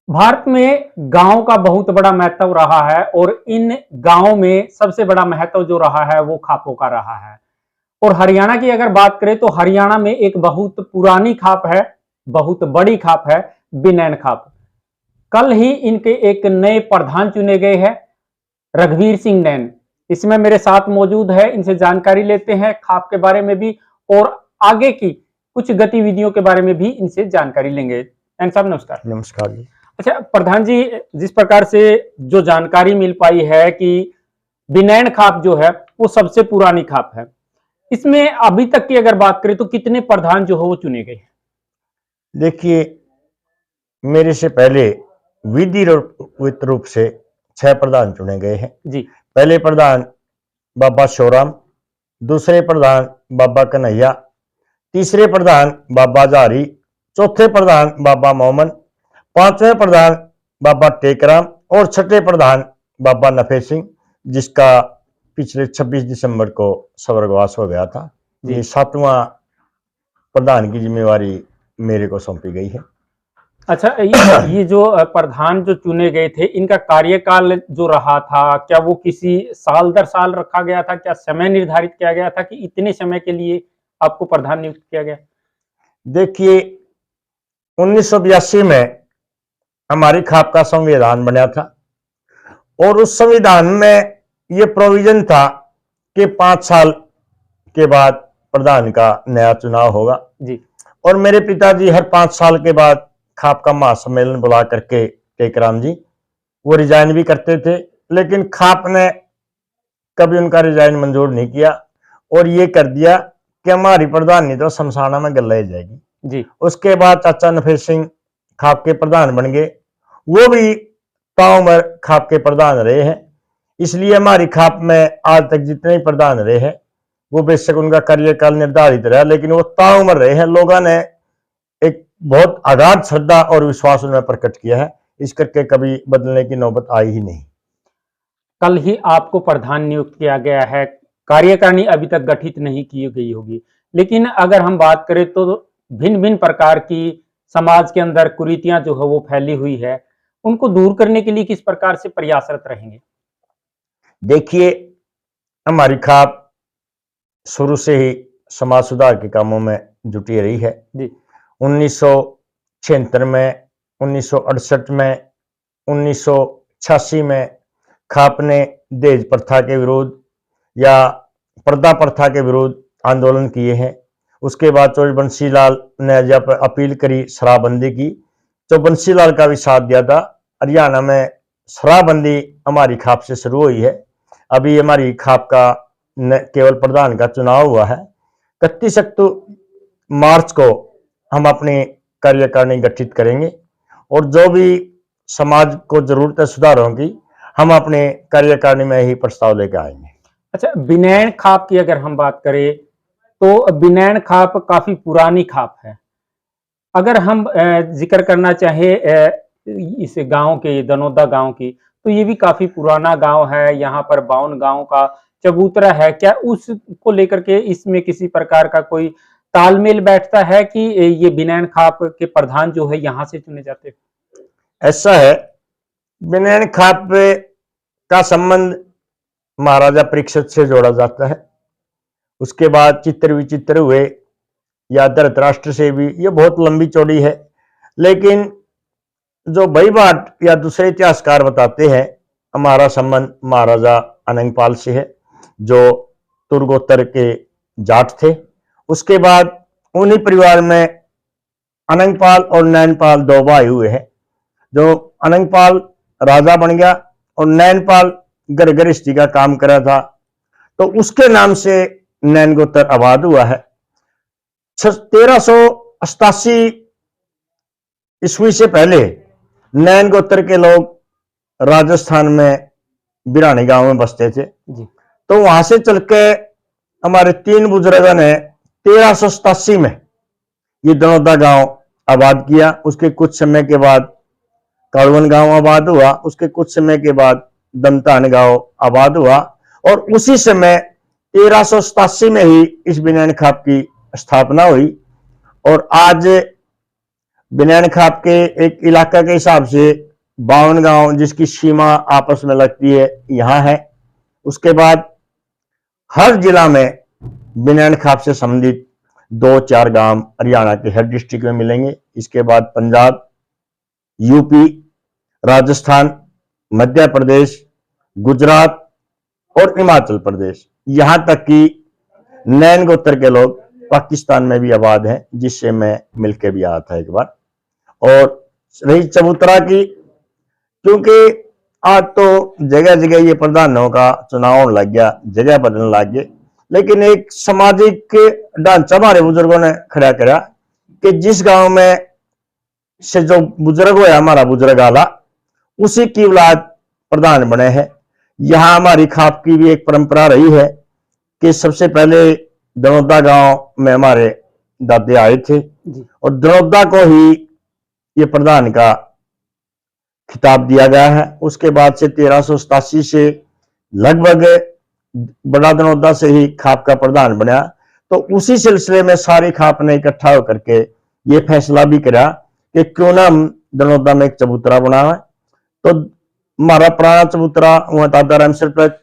भारत में गाँव का बहुत बड़ा महत्व रहा है और इन गाँव में सबसे बड़ा महत्व जो रहा है वो खापों का रहा है। और हरियाणा की अगर बात करें तो हरियाणा में एक बहुत पुरानी खाप है, बहुत बड़ी खाप है, बिनैन खाप। कल ही इनके एक नए प्रधान चुने गए हैं, रघुवीर सिंह नैन। इसमें मेरे साथ मौजूद है, इनसे जानकारी लेते हैं खाप के बारे में भी और आगे की कुछ गतिविधियों के बारे में भी इनसे जानकारी लेंगे। नैन साहब नमस्कार। नमस्कार जी। अच्छा प्रधान जी, जिस प्रकार से जो जानकारी मिल पाई है कि बिनैन खाप जो है वो सबसे पुरानी खाप है, इसमें अभी तक की अगर बात करें तो कितने प्रधान जो है वो चुने गए? देखिए, मेरे से पहले विधिवत रूप से 6 प्रधान चुने गए हैं। जी। पहले प्रधान बाबा शोराम, दूसरे प्रधान बाबा कन्हैया, तीसरे प्रधान बाबा जारी, चौथे प्रधान बाबा मोमन, पांचवें प्रधान बाबा टेकराम और छठे प्रधान बाबा नफे सिंह, जिसका पिछले 26 दिसंबर को स्वर्गवास हो गया था। ये 7वां प्रधान की जिम्मेवारी मेरे को सौंपी गई है। अच्छा, ये जो प्रधान जो चुने गए थे, इनका कार्यकाल जो रहा था, क्या वो किसी साल दर साल रखा गया था? क्या समय निर्धारित किया गया था कि इतने समय के लिए आपको प्रधान नियुक्त किया गया? देखिए, 1982 में हमारी खाप का संविधान बना था और उस संविधान में ये प्रोविजन था कि 5 साल के बाद प्रधान का नया चुनाव होगा। जी। और मेरे पिताजी हर 5 साल के बाद खाप का महासम्मेलन बुला करके टेकराम जी वो रिजाइन भी करते थे, लेकिन खाप ने कभी उनका रिजाइन मंजूर नहीं किया और ये कर दिया कि हमारी प्रधानी तो शमशाना में गल जाएगी। जी। उसके बाद चाचा नफे सिंह खाप के प्रधान बन गए, वो भी ताउम्र खाप के प्रधान रहे हैं। इसलिए हमारी खाप में आज तक जितने प्रधान रहे हैं वो बेशक उनका कार्यकाल निर्धारित रहा, लेकिन वो ताउम्र रहे हैं। लोगों ने एक बहुत अगाध श्रद्धा और विश्वास उनमें प्रकट किया है, इस करके कभी बदलने की नौबत आई ही नहीं। कल ही आपको प्रधान नियुक्त किया गया है, कार्यकारिणी अभी तक गठित नहीं की गई होगी, लेकिन अगर हम बात करें तो भिन्न भिन्न प्रकार की समाज के अंदर कुरीतियां जो है वो फैली हुई है, उनको दूर करने के लिए किस प्रकार से प्रयासरत रहेंगे? देखिए, हमारी खाप शुरू से ही समाज सुधार के कामों में जुटी रही है। जी। 1976 में, 1968 में, 1986 में खाप ने दहेज प्रथा के विरुद्ध या पर्दा प्रथा के विरुद्ध आंदोलन किए हैं। उसके बाद चौधरी बंसीलाल ने जब अपील करी शराबबंदी की, तो बंसीलाल का भी साथ दिया था। हरियाणा में शराबबंदी हमारी खाप से शुरू हुई है। अभी हमारी खाप का केवल प्रधान का चुनाव हुआ है। 31 मार्च को हम अपनी कार्यकारिणी गठित करेंगे और जो भी समाज को जरूरत है सुधारों की, हम अपने कार्यकारिणी में ही प्रस्ताव लेकर आएंगे। अच्छा, बिनैन खाप की अगर हम बात करें तो बिनैन खाप काफी पुरानी खाप है। अगर हम जिक्र करना चाहे इस गांव के, दनोदा गांव की, तो ये भी काफी पुराना गांव है। यहाँ पर 52 गांव का चबूतरा है। क्या उसको लेकर के इसमें किसी प्रकार का कोई तालमेल बैठता है कि ये बिनैन खाप के प्रधान जो है यहाँ से चुने जाते हैं? ऐसा है, बिनैन खाप का संबंध महाराजा परीक्षित से जोड़ा जाता है। उसके बाद चित्र विचित्र हुए या धृतराष्ट्र से भी, ये बहुत लंबी चौड़ी है। लेकिन जो भईबाट या दूसरे इतिहासकार बताते हैं, हमारा संबंध महाराजा अनंगपाल से है, जो तुर्गोत्तर के जाट थे। उसके बाद उन्हीं परिवार में अनंगपाल और नैनपाल 2 भाई हुए हैं। जो अनंगपाल राजा बन गया और नैनपाल घर गृहस्थी का काम करा था, तो उसके नाम से नैन गोत्र आबाद हुआ है। 1388 ईस्वी से पहले नैन गोत्र के लोग राजस्थान में बिरानी गांव में बसते थे। तो वहां से चल के हमारे 3 बुजुर्गों ने 1387 में ये दनोदा गांव आबाद किया। उसके कुछ समय के बाद कालवन गांव आबाद हुआ। उसके कुछ समय के बाद दमतान गांव आबाद हुआ और उसी समय 1387 में ही इस बिनैन खाप की स्थापना हुई। और आज बिनैन खाप के एक इलाका के हिसाब से 52 गांव जिसकी सीमा आपस में लगती है यहाँ है। उसके बाद हर जिला में बिनैन खाप से संबंधित 2-4 गांव हरियाणा के हर डिस्ट्रिक्ट में मिलेंगे। इसके बाद पंजाब, यूपी, राजस्थान, मध्य प्रदेश, गुजरात और हिमाचल प्रदेश, यहां तक कि नैन गोत्र के लोग पाकिस्तान में भी आबाद हैं, जिससे मैं मिलके भी आया था एक बार। और रही चबूतरा की, क्योंकि आज तो जगह जगह ये प्रधानों का चुनाव होने लग गया, जगह बदलने लग गए, लेकिन एक सामाजिक ढांचा हमारे बुजुर्गों ने खड़ा करा कि जिस गांव में से जो बुजुर्ग हुआ हमारा बुजुर्ग आला, उसी की औलाद प्रधान बने हैं। यहाँ हमारी खाप की भी एक परंपरा रही है कि सबसे पहले दनौदा गांव में हमारे दादे आए थे और दनौदा को ही ये प्रधान का खिताब दिया गया है। उसके बाद से 1387 से लगभग बड़ा दनौदा से ही खाप का प्रधान बना। तो उसी सिलसिले में सारी खाप ने इकट्ठा होकर के ये फैसला भी करा कि क्यों ना हम दनौदा में एक चबूतरा बनावे। तो हमारा पुराना चबूतरा वहां दादा रामसर पर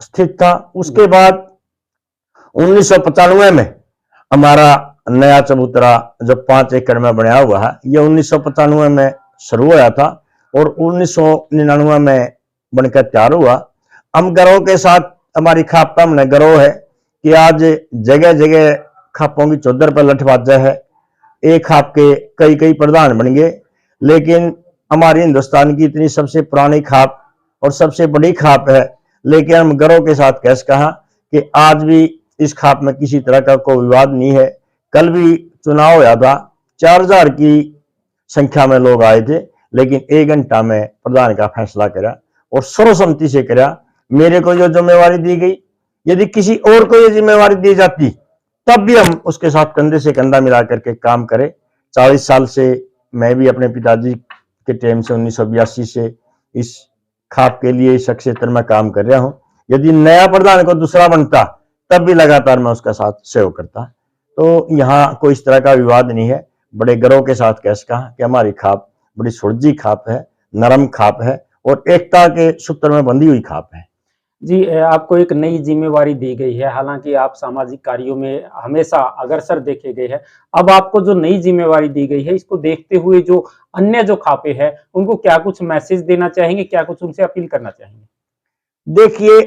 स्थित था। उसके बाद 1995 में हमारा नया चबूतरा जो 5 एकड़ में बनाया हुआ है, ये 1995 में शुरू हुआ था और 1999 में बनकर तैयार हुआ। हम गर्व के साथ हमारी खाप का हमने गर्व है कि आज जगह जगह खापों की चौधर पर लठबाजा है। एक खाप के कई कई प्रधान बन गए, लेकिन हमारी हिंदुस्तान की इतनी सबसे पुरानी खाप और सबसे बड़ी खाप है, लेकिन हम गर्व के साथ कह कहा कि आज भी इस खाप में किसी तरह का कोई विवाद नहीं है। कल भी चुनाव हुआ था, 4000 की संख्या में लोग आए थे, लेकिन 1 घंटा में प्रधान का फैसला करा और सर्वसम्मति से करा। मेरे को जो जिम्मेवारी दी गई, यदि किसी और को ये जिम्मेवारी दी जाती तब भी हम उसके साथ कंधे से कंधा मिला करके काम करें। 40 साल से मैं भी अपने पिताजी के टाइम से 1982 से इस खाप के लिए इस क्षेत्र में काम कर रहा हूं। यदि नया प्रधान को दूसरा बनता तब भी लगातार मैं उसका साथ सहयोग करता। तो यहाँ कोई इस तरह का विवाद नहीं है। बड़े गर्व के साथ कह सका कि हमारी खाप बड़ी सुलझी खाप है, नरम खाप है और एकता के सूत्र में बंधी हुई खाप है। जी, आपको एक नई जिम्मेवारी दी गई है। हालांकि आप सामाजिक कार्यों में हमेशा अग्रसर देखे गए हैं। अब आपको जो नई जिम्मेवारी दी गई है, इसको देखते हुए जो अन्य जो खापे हैं, उनको क्या कुछ मैसेज देना चाहेंगे, क्या कुछ उनसे अपील करना चाहेंगे? देखिए,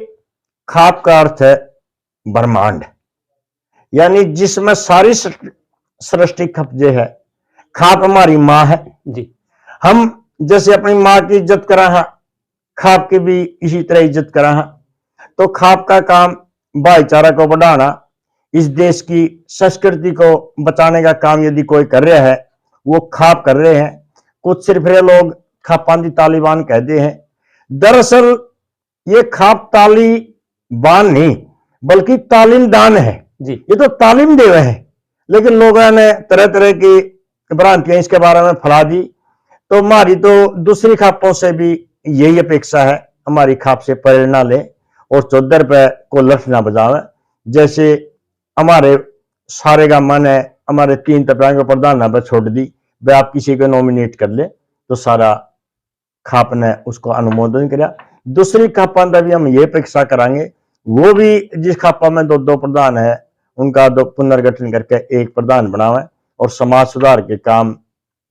खाप का अर्थ है ब्रह्मांड, यानी जिसमें सारी सृष्टि कब्जे है। खाप हमारी माँ है जी। हम जैसे अपनी माँ की इज्जत करा है, खाप की भी इसी तरह इज्जत करा है। तो खाप का काम भाईचारा को बढ़ाना, इस देश की संस्कृति को बचाने का काम यदि कोई कर रहा है, वो खाप कर रहे हैं। कुछ सिर्फ लोग खापांदी तालिबान कहते हैं। दरअसल ये खाप तालिबान नहीं बल्कि तालीम दान है जी। ये तो तालीम दे रहे हैं, लेकिन लोगों ने तरह तरह की भ्रांतियां इसके बारे में फैला दी। तो हमारी तो दूसरी खापों से भी यही अपेक्षा है, हमारी खाप से प्रेरणा ले और चौधर पे को लठ ना बजावे। जैसे हमारे सारे गामा ने हमारे 3 तपयां को प्रधान पर छोड़ दी, वे आप किसी को नॉमिनेट कर ले, तो सारा खाप ने उसको अनुमोदन किया। दूसरी खापा का भी हम ये अपेक्षा करांगे, वो भी जिस खापा में 2-2 प्रधान है, उनका पुनर्गठन करके एक प्रधान बनावे और समाज सुधार के काम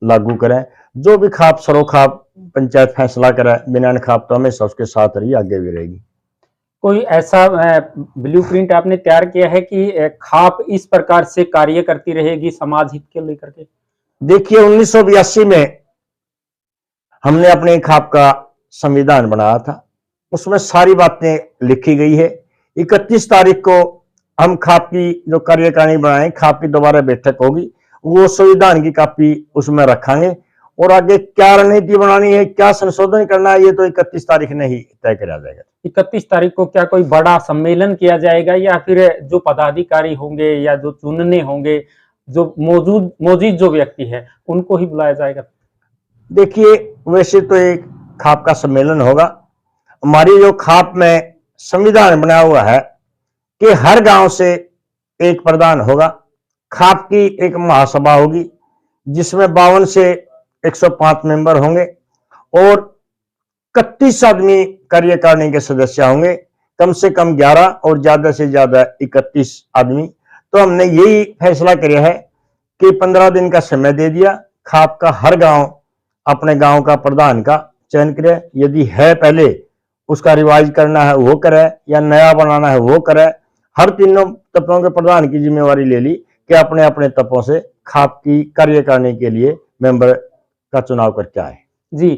लागू करें। जो भी खाप सरोखाप पंचायत फैसला करे, बिना खाप तो हमेशा उसके साथ रही, आगे भी रहेगी। कोई ऐसा ब्लूप्रिंट आपने तैयार किया है कि खाप इस प्रकार से कार्य करती रहेगी समाज हित के लेकर के? देखिए, 1982 में हमने अपने खाप का संविधान बनाया था, उसमें सारी बातें लिखी गई है। 31 तारीख को हम खाप की जो कार्यकारिणी बनाए, खाप की दोबारा बैठक होगी, वो संविधान की कॉपी उसमें रखेंगे और आगे क्या रणनीति बनानी है, क्या संशोधन करना है, ये तो 31 तारीख ने ही तय किया जाएगा। 31 तारीख को क्या कोई बड़ा सम्मेलन किया जाएगा या फिर जो पदाधिकारी होंगे या जो चुनने होंगे, जो मौजूद जो व्यक्ति है, उनको ही बुलाया जाएगा? देखिए, वैसे तो एक खाप का सम्मेलन होगा। हमारी जो खाप में संविधान बना हुआ है कि हर गांव से एक प्रधान होगा, खाप की एक महासभा होगी जिसमें 52 से 105 मेंबर होंगे और 31 आदमी कार्यकारिणी के सदस्य होंगे, कम से कम 11 और ज्यादा से ज्यादा 31 आदमी। तो हमने यही फैसला किया है कि 15 दिन का समय दे दिया। खाप का हर गांव अपने गांव का प्रधान का चयन करे, यदि है पहले उसका रिवाइज करना है वो करे या नया बनाना है वो करे। हर तीनों तत्वों के प्रधान की जिम्मेवारी ले ली कि अपने अपने तत्वों से खाप की कार्यकारिणी के लिए मेंबर का चुनाव करके आए। जी,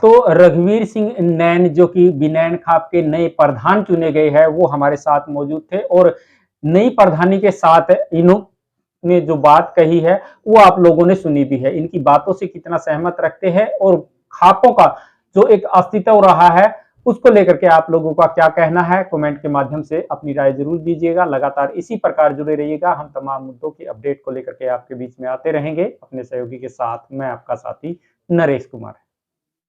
तो रघुवीर सिंह नैन जो कि बिनैन खाप के नए प्रधान चुने गए हैं वो हमारे साथ मौजूद थे और नई प्रधानी के साथ इन्होंने जो बात कही है वो आप लोगों ने सुनी भी है। इनकी बातों से कितना सहमत रखते हैं और खापों का जो एक अस्तित्व रहा है उसको लेकर के आप लोगों का क्या कहना है, कमेंट के माध्यम से अपनी राय जरूर दीजिएगा। लगातार इसी प्रकार जुड़े रहिएगा, हम तमाम मुद्दों की अपडेट को लेकर के आपके बीच में आते रहेंगे अपने सहयोगी के साथ। मैं आपका साथी नरेश कुमार।